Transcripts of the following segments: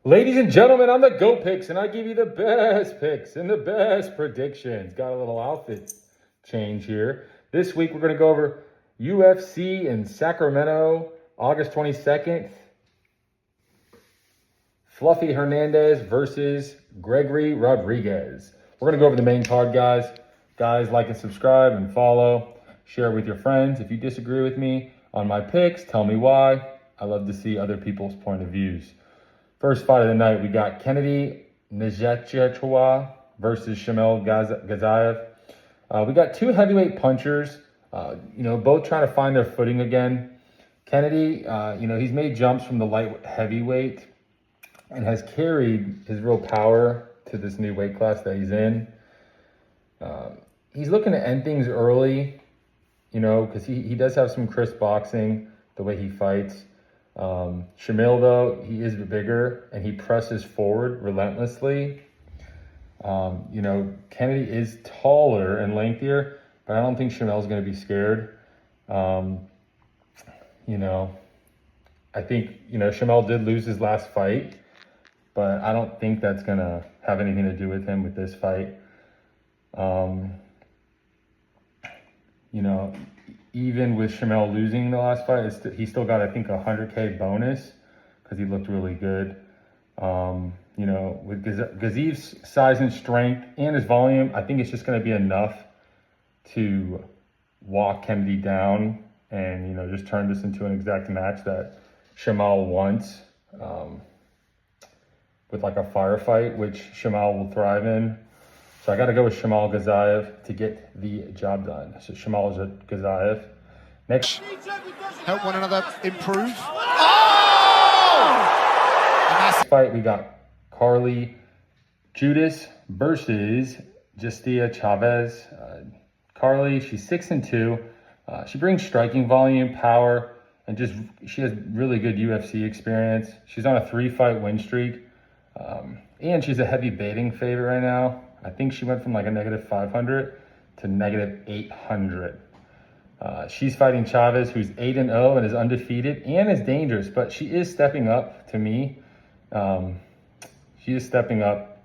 Ladies and gentlemen, I'm the Go Picks, and I give you the best picks and the best predictions. Got a little outfit change here. This week, we're going to go over UFC in Sacramento, August 22nd. Fluffy Hernandez versus Gregory Rodriguez. We're going to go over the main card, guys. Guys, like and subscribe and follow. Share with your friends. If you disagree with me on my picks, tell me why. I love to see other people's point of views. First fight of the night, we got Kennedy Nzechukwu versus Shamil Gaziev. We got two heavyweight punchers, both trying to find their footing again. Kennedy, he's made jumps from the light heavyweight and has carried his real power to this new weight class that he's in. He's looking to end things early, because he does have some crisp boxing, the way he fights. Shamil, though, he is bigger and he presses forward relentlessly. Kennedy is taller and lengthier, but I don't think Shamil's going to be scared. I think, Shamil did lose his last fight, but I don't think that's going to have anything to do with him with this fight. Even with Shamil losing the last fight, he still got, I think, a 100K bonus because he looked really good. With Gaziev's size and strength and his volume, I think it's just going to be enough to walk Kennedy down and, just turn this into an exact match that Shamil wants, with like a firefight, which Shamil will thrive in. So I got to go with Shamil Gaziev to get the job done. So Shamil Gaziev. Next. Help one another improve. Next fight, we got Carly Judas versus Justia Chavez. Carly, she's 6-2. She brings striking volume, power, and she has really good UFC experience. She's on a 3-fight win streak. And she's a heavy betting favorite right now. I think she went from like a -500 to -800. She's fighting Chavez, who's 8-0 and is undefeated and is dangerous, but she is stepping up to me. She is stepping up,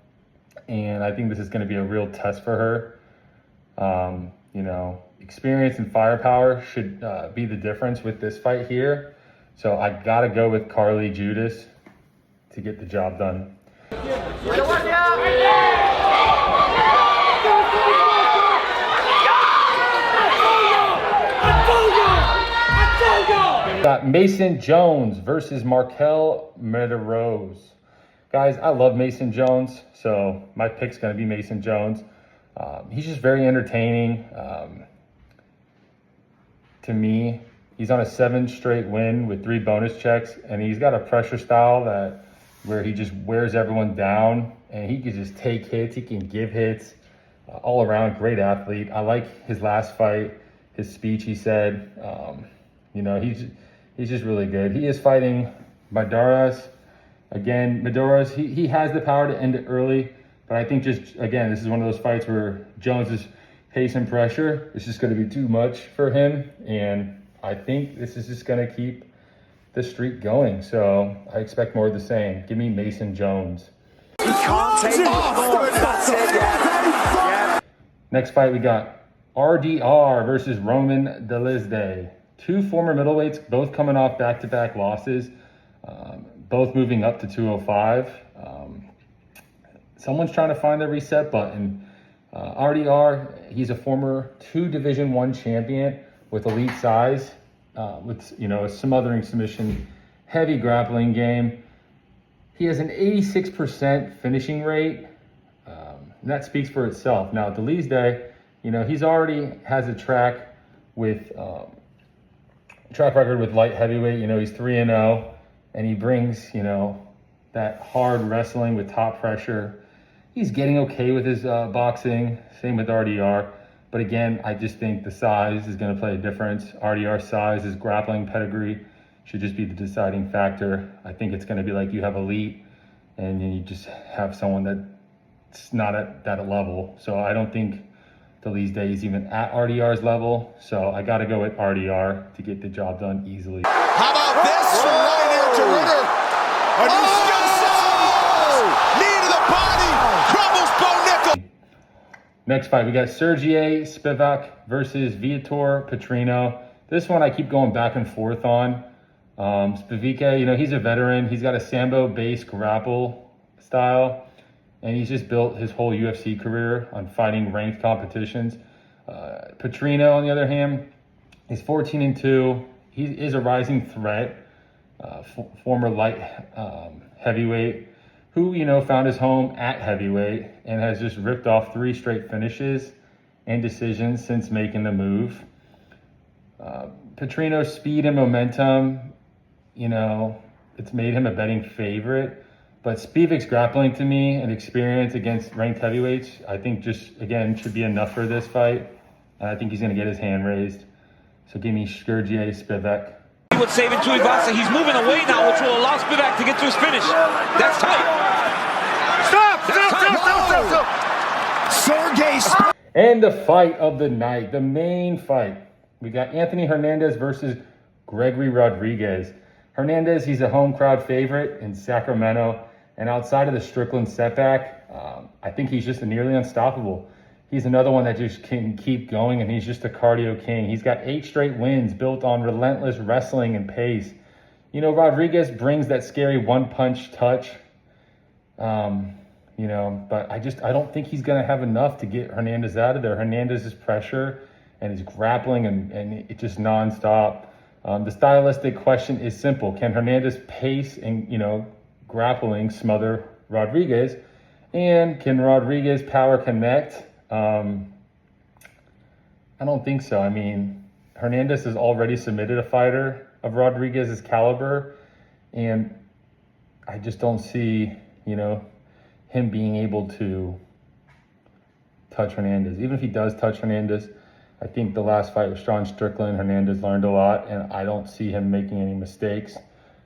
and I think this is going to be a real test for her. Experience and firepower should be the difference with this fight here. So I got to go with Carly Judas to get the job done. Got Mason Jones versus Markel Medeiros. Guys, I love Mason Jones, so my pick's going to be Mason Jones. He's just very entertaining. To me, he's on a 7-straight win with 3 bonus checks, and he's got a pressure style where he just wears everyone down, and he can just take hits. He can give hits. All around, great athlete. I like his last fight, his speech. He said, he's just really good. He is fighting Medeiros. Again, Medeiros, he has the power to end it early, but I think this is one of those fights where Jones's pace and pressure is just going to be too much for him, and I think this is just going to keep the streak going. So I expect more of the same. Give me Mason Jones. He can't take it. That's it, yeah. Next fight, we got RDR versus Roman Dolidze. 2 former middleweights, both coming off back-to-back losses, both moving up to 205. Someone's trying to find the reset button. RDR, he's a former 2 Division I champion with elite size, with a smothering submission, heavy grappling game. He has an 86% finishing rate, and that speaks for itself. Now, Dolidze, he's already has a track record with light heavyweight. He's 3-0, and he brings, that hard wrestling with top pressure. He's getting okay with his boxing, same with RDR. But again, I just think the size is going to play a difference. RDR's size, his grappling pedigree should just be the deciding factor. I think it's going to be like you have elite, and then you just have someone that's not at that level. So I don't think Dolidze is even at RDR's level. So I got to go with RDR to get the job done easily. How about this from right here to Ritter? A new skill set. Next fight, we got Sergey Spivak versus Viator Petrino. This one I keep going back and forth on. Spivak, he's a veteran. He's got a Sambo-based grapple style, and he's just built his whole UFC career on fighting ranked competitions. Petrino, on the other hand, is 14-2. He is a rising threat, former light heavyweight, who, found his home at heavyweight and has just ripped off 3 straight finishes and decisions since making the move. Petrino's speed and momentum, it's made him a betting favorite. But Spivak's grappling to me and experience against ranked heavyweights, I think should be enough for this fight. And I think he's going to get his hand raised. So give me Sergey Spivak. He would save it to Ivasa. He's moving away now, which will allow Spivak to get to his finish. That's tight. Stop! Sergey. And the fight of the night, the main fight. We got Anthony Hernandez versus Gregory Rodriguez. Hernandez, he's a home crowd favorite in Sacramento. And outside of the Strickland setback, I think he's just nearly unstoppable. He's another one that just can keep going, and he's just a cardio king. He's got 8 straight wins built on relentless wrestling and pace. Rodriguez brings that scary one-punch touch, but I don't think he's going to have enough to get Hernandez out of there. Hernandez's pressure and his grappling, and it's just nonstop. The stylistic question is simple. Can Hernandez pace and, grappling smother Rodriguez? And can Rodriguez power connect? I don't think so. I mean, Hernandez has already submitted a fighter of Rodriguez's caliber, and I just don't see, him being able to touch Hernandez. Even if he does touch Hernandez, I think the last fight with Sean Strickland, Hernandez learned a lot, and I don't see him making any mistakes.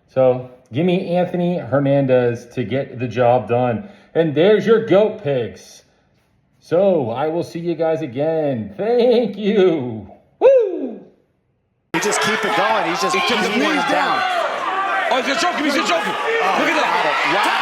So give me Anthony Hernandez to get the job done. And there's your GOAT picks. So I will see you guys again. Thank you. Woo! You just keep it going. He's just He took his knees down. Oh, he's a choke him. Look at that. Wow.